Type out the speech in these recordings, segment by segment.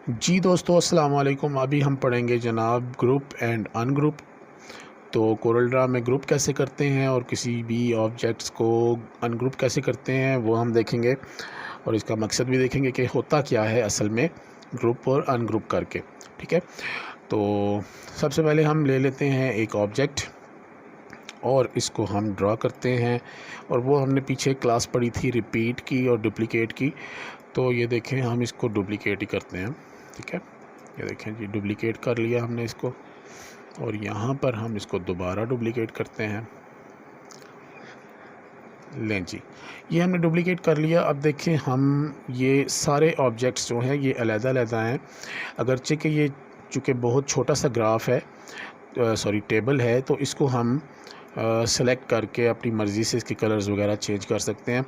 जी दोस्तों, अस्सलाम वालेकुम। अभी हम पढ़ेंगे जनाब ग्रुप एंड अनग्रुप। तो कोरल ड्रा में ग्रुप कैसे करते हैं और किसी भी ऑब्जेक्ट्स को अनग्रुप कैसे करते हैं वो हम देखेंगे, और इसका मकसद भी देखेंगे कि होता क्या है असल में ग्रुप और अनग्रुप करके। ठीक है, तो सबसे पहले हम ले लेते हैं एक ऑब्जेक्ट और इसको हम ड्रा करते हैं। और वो हमने पीछे क्लास पढ़ी थी रिपीट की और डुप्लिकेट की। तो ये देखें, हम इसको डुप्लिकेट ही करते हैं। ठीक है, ये देखें जी, डुप्लिकेट कर लिया हमने इसको, और यहाँ पर हम इसको दोबारा डुप्लिकेट करते हैं। लें जी, ये हमने डुप्लिकेट कर लिया। अब देखें, हम ये सारे ऑब्जेक्ट्स जो हैं ये अलग-अलग हैं। अगरचे कि ये चूँकि बहुत छोटा सा ग्राफ है, सॉरी टेबल है, तो इसको हम सेलेक्ट करके अपनी मर्ज़ी से इसके कलर्स वगैरह चेंज कर सकते हैं।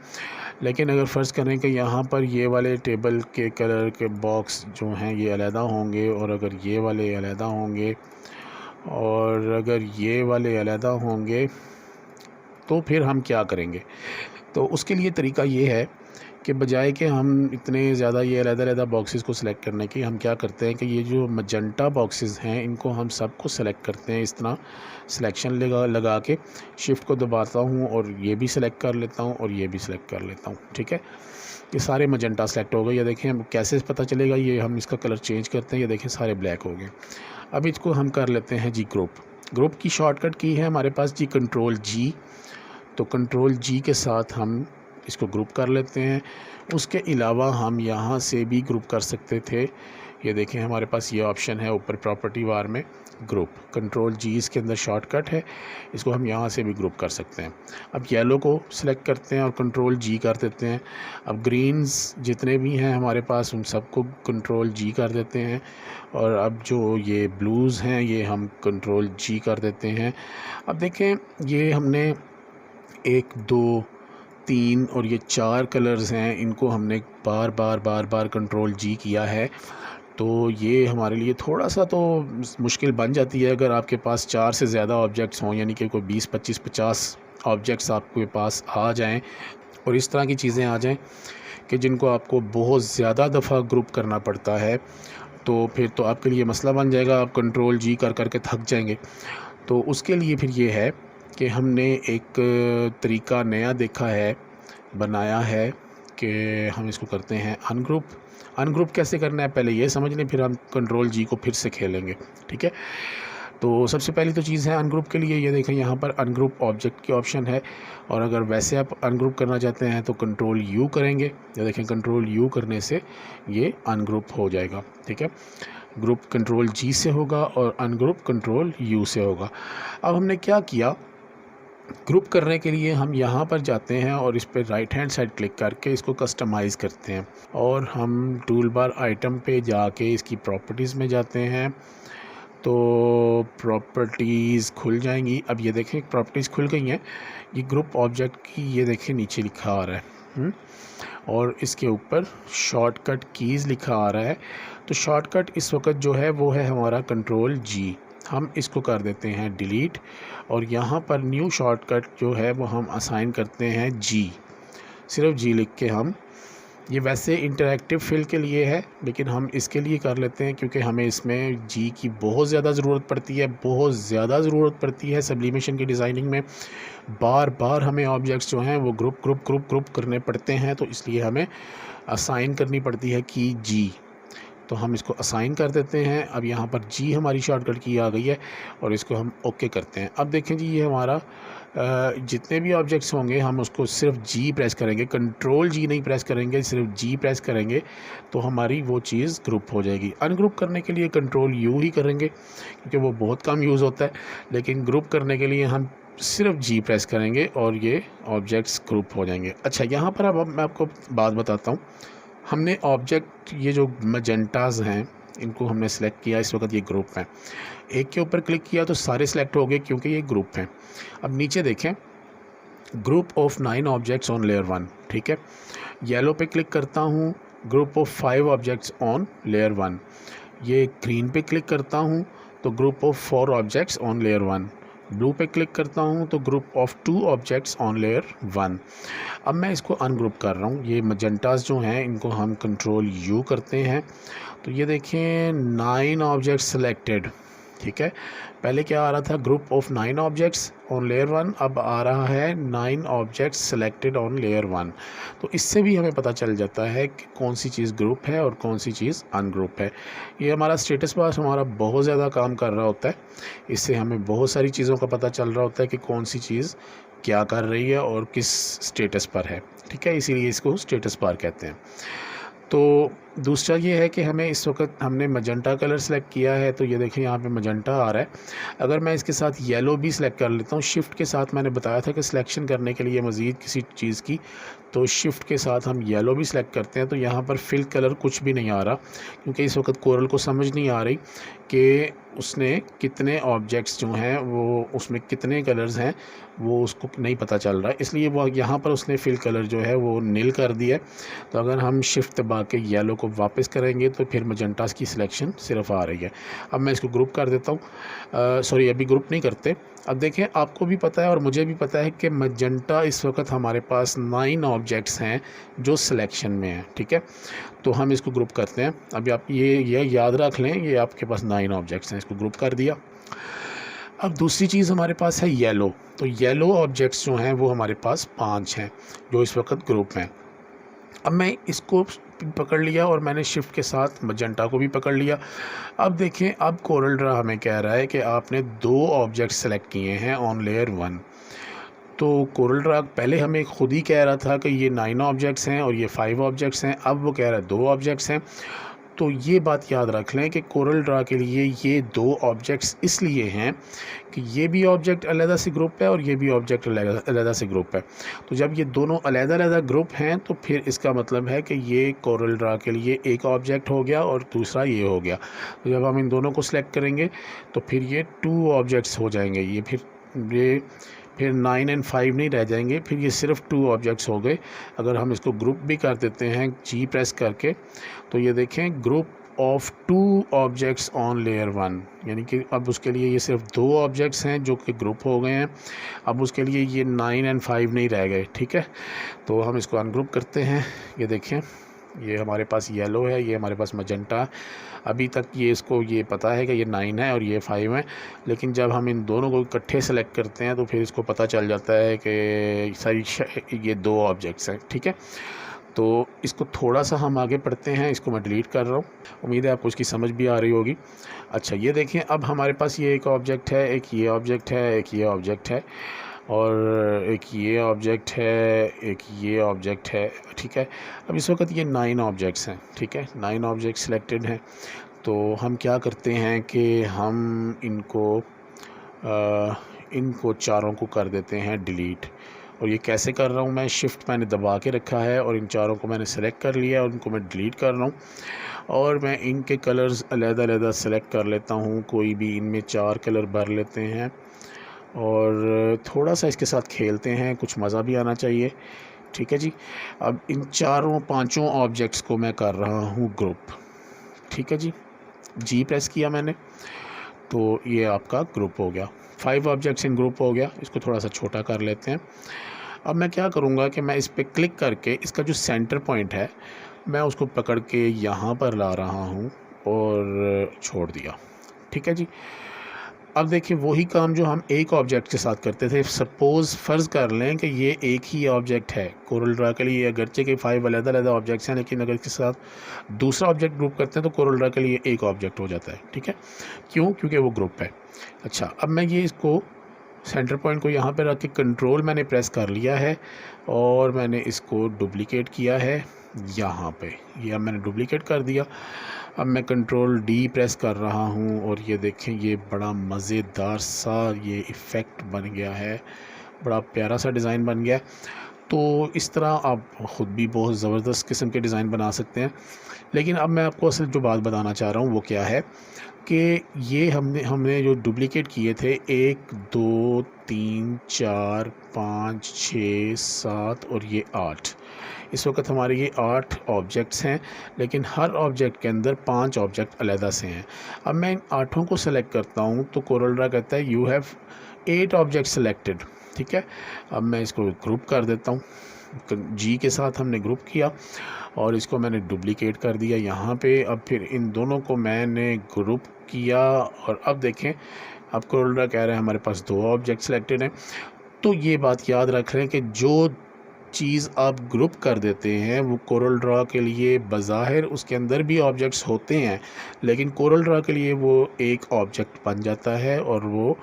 लेकिन अगर फ़र्ज़ करें कि यहाँ पर ये वाले टेबल के कलर के बॉक्स जो हैं ये अलहदा होंगे, और अगर ये वाले अलहदा होंगे, और अगर ये वाले अलहदा होंगे, तो फिर हम क्या करेंगे? तो उसके लिए तरीका ये है कि बजाय कि हम इतने ज़्यादा ये अलग-अलग बॉक्सेस को सिलेक्ट करने की, हम क्या करते हैं कि ये जो मजेंटा बॉक्सेस हैं इनको हम सबको सेलेक्ट करते हैं। इस तरह सिलेक्शन लगा के शिफ्ट को दबाता हूँ और ये भी सिलेक्ट कर लेता हूँ और ये भी सिलेक्ट कर लेता हूँ। ठीक है, ये सारे मजेंटा सेलेक्ट हो गए। ये देखें, हम कैसे पता चलेगा, ये हम इसका कलर चेंज करते हैं, ये देखें सारे ब्लैक हो गए। अब इसको हम कर लेते हैं जी ग्रुप। ग्रुप की शॉर्टकट की है हमारे पास जी कंट्रोल जी। तो कंट्रोल जी के साथ हम इसको ग्रुप कर लेते हैं। उसके अलावा हम यहाँ से भी ग्रुप कर सकते थे। ये देखें, हमारे पास ये ऑप्शन है ऊपर प्रॉपर्टी बार में, ग्रुप। कंट्रोल जी इसके अंदर शॉर्टकट है, इसको हम यहाँ से भी ग्रुप कर सकते हैं। अब येलो को सिलेक्ट करते हैं और कंट्रोल जी कर देते हैं। अब ग्रीन्स जितने भी हैं हमारे पास उन सबको कंट्रोल जी कर देते हैं। और अब जो ये ब्लूज़ हैं ये हम कंट्रोल जी कर देते हैं। अब देखें, ये हमने 1 2 3 और ये 4 कलर्स हैं, इनको हमने बार बार कंट्रोल जी किया है। तो ये हमारे लिए थोड़ा सा तो मुश्किल बन जाती है अगर आपके पास 4 से ज़्यादा ऑब्जेक्ट्स हों, यानी कि कोई 20 25 50 ऑब्जेक्ट्स आपके पास आ जाएं और इस तरह की चीज़ें आ जाएं कि जिनको आपको बहुत ज़्यादा दफ़ा ग्रुप करना पड़ता है, तो फिर तो आपके लिए मसला बन जाएगा। आप कंट्रोल जी कर के थक जाएंगे। तो उसके लिए फिर ये है कि हमने एक तरीका नया देखा है, बनाया है, कि हम इसको करते हैं अनग्रुप। अनग्रुप कैसे करना है पहले ये समझ लें, फिर हम कंट्रोल जी को फिर से खेलेंगे। ठीक है, तो सबसे पहली तो चीज़ है अनग्रुप के लिए, ये देखें यहाँ पर अनग्रुप ऑब्जेक्ट की ऑप्शन है। और अगर वैसे आप अनग्रुप करना चाहते हैं तो कंट्रोल यू करेंगे। ये देखें, कंट्रोल यू करने से ये अनग्रुप हो जाएगा। ठीक है, ग्रुप कंट्रोल जी से होगा और अनग्रुप कंट्रोल यू से होगा। अब हमने क्या किया, ग्रुप करने के लिए हम यहाँ पर जाते हैं और इस पर राइट हैंड साइड क्लिक करके इसको कस्टमाइज़ करते हैं, और हम टूल बार आइटम पे जाके इसकी प्रॉपर्टीज़ में जाते हैं। तो प्रॉपर्टीज़ खुल जाएंगी। अब ये देखें, प्रॉपर्टीज़ खुल गई हैं। ये ग्रुप ऑब्जेक्ट की, ये देखें नीचे लिखा आ रहा है, और इसके ऊपर शॉर्टकट कीज़ लिखा आ रहा है। तो शॉर्टकट इस वक्त जो है वो है हमारा कंट्रोल जी। हम इसको कर देते हैं डिलीट, और यहाँ पर न्यू शॉर्टकट जो है वो हम असाइन करते हैं जी। सिर्फ जी लिख के हम, ये वैसे इंटरैक्टिव फिल के लिए है लेकिन हम इसके लिए कर लेते हैं क्योंकि हमें इसमें जी की बहुत ज़्यादा ज़रूरत पड़ती है, बहुत ज़्यादा ज़रूरत पड़ती है सब्लिमेशन की डिज़ाइनिंग में। बार बार हमें ऑब्जेक्ट्स जो हैं वो ग्रुप करने पड़ते हैं, तो इसलिए हमें असाइन करनी पड़ती है की जी। तो हम इसको असाइन कर देते हैं। अब यहाँ पर जी हमारी शॉर्टकट की आ गई है और इसको हम ओके करते हैं। अब देखें जी, ये हमारा जितने भी ऑब्जेक्ट्स होंगे हम उसको सिर्फ जी प्रेस करेंगे, कंट्रोल जी नहीं प्रेस करेंगे, सिर्फ जी प्रेस करेंगे तो हमारी वो चीज़ ग्रुप हो जाएगी। अनग्रुप करने के लिए कंट्रोल यू ही करेंगे क्योंकि वो बहुत कम यूज़ होता है, लेकिन ग्रुप करने के लिए हम सिर्फ जी प्रेस करेंगे और ये ऑब्जेक्ट्स ग्रुप हो जाएंगे। अच्छा, यहाँ पर अब मैं आपको बात बताता हूँ। हमने ऑब्जेक्ट, ये जो मजेंटाज हैं इनको हमने सेलेक्ट किया, इस वक्त ये ग्रुप हैं। एक के ऊपर क्लिक किया तो सारे सेलेक्ट हो गए क्योंकि ये ग्रुप हैं। अब नीचे देखें, group of 9 objects on layer 1। ठीक है, येलो पे क्लिक करता हूँ, group of 5 objects on layer 1। ये ग्रीन पे क्लिक करता हूँ तो group of 4 objects on layer 1। Blue पे क्लिक करता हूँ तो group of 2 objects on layer 1। अब मैं इसको अनग्रुप कर रहा हूँ। ये मजेंटास जो हैं इनको हम कंट्रोल यू करते हैं तो ये देखें 9 ऑब्जेक्ट्स सेलेक्टेड, ठीक है। पहले क्या आ रहा था, group of 9 objects on layer 1, अब आ रहा है 9 ऑब्जेक्ट्स सेलेक्टेड ऑन लेयर 1। तो इससे भी हमें पता चल जाता है कि कौन सी चीज़ ग्रुप है और कौन सी चीज़ अनग्रुप है। ये हमारा स्टेटस बार हमारा बहुत ज़्यादा काम कर रहा होता है। इससे हमें बहुत सारी चीज़ों का पता चल रहा होता है कि कौन सी चीज़ क्या कर रही है और किस स्टेटस पर है, ठीक है। इसीलिए इसको स्टेटस बार कहते हैं। तो दूसरा ये है कि हमें इस वक्त हमने मजेंटा कलर सेलेक्ट किया है तो ये देखें यहाँ पे मजेंटा आ रहा है। अगर मैं इसके साथ येलो भी सिलेक्ट कर लेता हूँ, शिफ्ट के साथ मैंने बताया था कि सिलेक्शन करने के लिए मज़ीद किसी चीज़ की, तो शिफ्ट के साथ हम येलो भी सिलेक्ट करते हैं तो यहाँ पर फिल कलर कुछ भी नहीं आ रहा, क्योंकि इस वक्त कोरल को समझ नहीं आ रही कि उसने कितने ऑब्जेक्ट्स जो हैं वो उसमें कितने कलर्स हैं, वो उसको नहीं पता चल रहा है। इसलिए वो यहाँ पर उसने फिल कलर जो है वो नील कर दिया। तो अगर हम शिफ्ट दबा के येलो को वापस करेंगे तो फिर मजेंटास की सिलेक्शन सिर्फ आ रही है। अब मैं इसको ग्रुप कर देता हूँ, सॉरी अभी ग्रुप नहीं करते। अब देखें, आपको भी पता है और मुझे भी पता है कि मजेंटा इस वक्त हमारे पास 9 ऑब्जेक्ट्स हैं जो सिलेक्शन में हैं, ठीक है। तो हम इसको ग्रुप करते हैं। अभी आप ये याद रख लें, ये आपके पास 9 ऑब्जेक्ट्स हैं, इसको ग्रुप कर दिया। अब दूसरी चीज़ हमारे पास है येलो। तो येलो ऑब्जेक्ट्स जो हैं वो हमारे पास 5 हैं जो इस वक्त ग्रुप हैं। अब मैं इसको पकड़ लिया और मैंने शिफ्ट के साथ मजेंटा को भी पकड़ लिया। अब देखें, अब कोरल ड्रा हमें कह रहा है कि आपने 2 ऑब्जेक्ट्स सेलेक्ट किए हैं ऑन लेयर 1। तो कोरल ड्रा पहले हमें खुद ही कह रहा था कि ये 9 ऑब्जेक्ट्स हैं और ये 5 ऑब्जेक्ट्स हैं, अब वो कह रहा है 2 ऑब्जेक्ट्स हैं। तो ये बात याद रख लें कि कोरल ड्रा के लिए ये 2 ऑब्जेक्ट्स इसलिए हैं कि ये भी ऑब्जेक्ट अलग से ग्रुप है और ये भी ऑब्जेक्ट अलग से ग्रुप है। तो जब ये दोनों अलग ग्रुप हैं तो फिर इसका मतलब है कि ये कोरल ड्रा के लिए एक ऑब्जेक्ट हो गया और दूसरा ये हो गया। तो जब हम इन दोनों को सिलेक्ट करेंगे तो फिर ये 2 ऑब्जेक्ट्स हो जाएंगे। ये फिर 9 और 5 नहीं रह जाएंगे, फिर ये सिर्फ 2 ऑब्जेक्ट्स हो गए। अगर हम इसको ग्रुप भी कर देते हैं जी प्रेस करके तो ये देखें, group of 2 objects on layer 1, यानी कि अब उसके लिए ये सिर्फ 2 ऑब्जेक्ट्स हैं जो कि ग्रुप हो गए हैं। अब उसके लिए ये 9 और 5 नहीं रह गए, ठीक है। तो हम इसको अनग्रुप करते हैं। ये देखें, ये हमारे पास येलो है, ये हमारे पास मजेंटा है। अभी तक ये इसको ये पता है कि ये 9 है और ये 5 है, लेकिन जब हम इन दोनों को इकट्ठे सेलेक्ट करते हैं तो फिर इसको पता चल जाता है कि सारी ये 2 ऑब्जेक्ट्स हैं, ठीक है। तो इसको थोड़ा सा हम आगे पढ़ते हैं। इसको मैं डिलीट कर रहा हूँ, उम्मीद है आपको इसकी समझ भी आ रही होगी। अच्छा, ये देखें, अब हमारे पास ये एक ऑब्जेक्ट है, एक ये ऑब्जेक्ट है, एक ये ऑब्जेक्ट है और एक ये ऑब्जेक्ट है, एक ये ऑब्जेक्ट है, ठीक है। अब इस वक्त ये 9 ऑब्जेक्ट्स हैं, ठीक है। 9 ऑब्जेक्ट सिलेक्टेड हैं। तो हम क्या करते हैं कि हम इनको चारों को कर देते हैं डिलीट। और ये कैसे कर रहा हूँ मैं, शिफ्ट मैंने दबा के रखा है और इन चारों को मैंने सेलेक्ट कर लिया और उनको मैं डिलीट कर रहा हूँ। और मैं इनके कलर्स अलग सेलेक्ट कर लेता हूँ, कोई भी इनमें 4 कलर भर लेते हैं और थोड़ा सा इसके साथ खेलते हैं, कुछ मज़ा भी आना चाहिए, ठीक है जी। अब इन 4-5 ऑब्जेक्ट्स को मैं कर रहा हूँ ग्रुप, ठीक है जी। जी प्रेस किया मैंने तो ये आपका ग्रुप हो गया, 5 ऑब्जेक्ट्स इन ग्रुप हो गया। इसको थोड़ा सा छोटा कर लेते हैं। अब मैं क्या करूँगा कि मैं इस पर क्लिक करके इसका जो सेंटर पॉइंट है मैं उसको पकड़ के यहाँ पर ला रहा हूँ और छोड़ दिया, ठीक है जी। अब देखिए, वही काम जो हम एक ऑब्जेक्ट के साथ करते थे, सपोज़ फ़र्ज़ कर लें कि ये एक ही ऑब्जेक्ट है कोरल ड्रा के लिए, अगरचे के 5 अलग ऑब्जेक्ट्स हैं, लेकिन अगर इसके साथ दूसरा ऑब्जेक्ट ग्रुप करते हैं तो कोरल ड्रा के लिए एक ऑब्जेक्ट हो जाता है, ठीक है। क्यों? क्योंकि वो ग्रुप है। अच्छा, अब मैं ये इसको सेंटर पॉइंट को यहाँ पे रख के कंट्रोल मैंने प्रेस कर लिया है और मैंने इसको डुप्लिकेट किया है यहाँ पे। ये अब मैंने डुप्लिकेट कर दिया। अब मैं कंट्रोल डी प्रेस कर रहा हूँ और ये देखें, ये बड़ा मज़ेदार सा ये इफ़ेक्ट बन गया है, बड़ा प्यारा सा डिज़ाइन बन गया। तो इस तरह आप ख़ुद भी बहुत ज़बरदस्त किस्म के डिज़ाइन बना सकते हैं। लेकिन अब मैं आपको असल जो बात बताना चाह रहा हूँ वो क्या है कि ये हमने जो डुप्लिकेट किए थे 1 2 3 4 5 6 7 और ये 8, इस वक्त हमारे ये 8 ऑब्जेक्ट्स हैं, लेकिन हर ऑब्जेक्ट के अंदर 5 ऑब्जेक्ट अलग से हैं। अब मैं इन 8 को सेलेक्ट करता हूँ तो कोरल ड्रा कहता है 8 ऑब्जेक्ट सेलेक्टेड। ठीक है, अब मैं इसको ग्रुप कर देता हूँ। जी के साथ हमने ग्रुप किया और इसको मैंने डुप्लीकेट कर दिया यहाँ पे। अब फिर इन दोनों को मैंने ग्रुप किया और अब देखें, अब कोरोल्ड्रा कह रहे हैं हमारे पास 2 ऑब्जेक्ट सेलेक्टेड हैं। तो ये बात याद रख रहे हैं कि जो चीज़ आप ग्रुप कर देते हैं वो कोरल ड्रा के लिए बज़ाहिर उसके अंदर भी ऑब्जेक्ट्स होते हैं, लेकिन कोरल ड्रा के लिए वो एक ऑब्जेक्ट बन जाता है और वो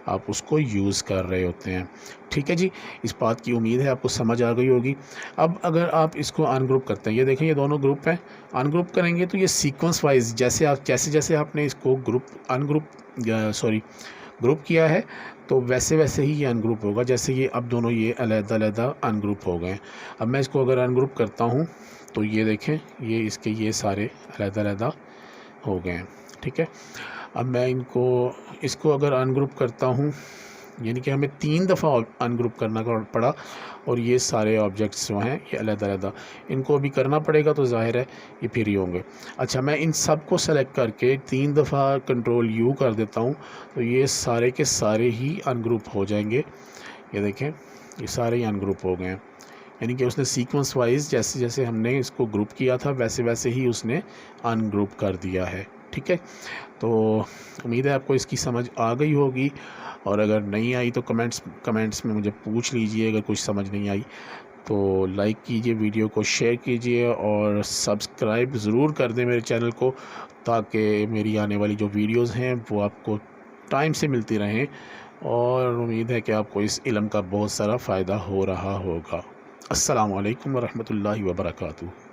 आप उसको यूज़ कर रहे होते हैं। ठीक है जी, इस बात की उम्मीद है आपको समझ आ गई होगी। अब अगर आप इसको अनग्रुप करते हैं, ये देखें ये दोनों ग्रुप हैं, अनग्रुप करेंगे तो ये सीक्वेंस वाइज जैसे जैसे आपने इसको ग्रुप किया है तो वैसे वैसे ही ये अनग्रुप होगा। जैसे ये अब दोनों ये अलग-अलग अनग्रुप हो गए। अब मैं इसको अगर अनग्रुप करता हूँ तो ये देखें ये सारे अलग-अलग हो गए हैं। ठीक है, अब मैं इसको अगर अनग्रुप करता हूँ, यानी कि हमें 3 दफ़ा अनग्रुप करना पड़ा और ये सारे ऑब्जेक्ट्स जो हैं ये अलग-अलग, इनको अभी करना पड़ेगा तो ज़ाहिर है ये फिर ही होंगे। अच्छा, मैं इन सब को सेलेक्ट करके 3 दफ़ा कंट्रोल यू कर देता हूँ तो ये सारे के सारे ही अनग्रुप हो जाएंगे। ये देखें ये सारे ही अनग्रुप हो गए हैं, यानी कि उसने सीक्वेंस वाइज जैसे जैसे हमने इसको ग्रुप किया था वैसे वैसे ही उसने अनग्रुप कर दिया है। ठीक है, तो उम्मीद है आपको इसकी समझ आ गई होगी और अगर नहीं आई तो कमेंट्स में मुझे पूछ लीजिए। अगर कुछ समझ नहीं आई तो लाइक कीजिए, वीडियो को शेयर कीजिए और सब्सक्राइब ज़रूर कर दें मेरे चैनल को, ताकि मेरी आने वाली जो वीडियोज़ हैं वो आपको टाइम से मिलती रहें और उम्मीद है कि आपको इस इल्म का बहुत सारा फ़ायदा हो रहा होगा। अस्सलामु अलैकुम वरहमतुल्लाहि वबरकातुहू।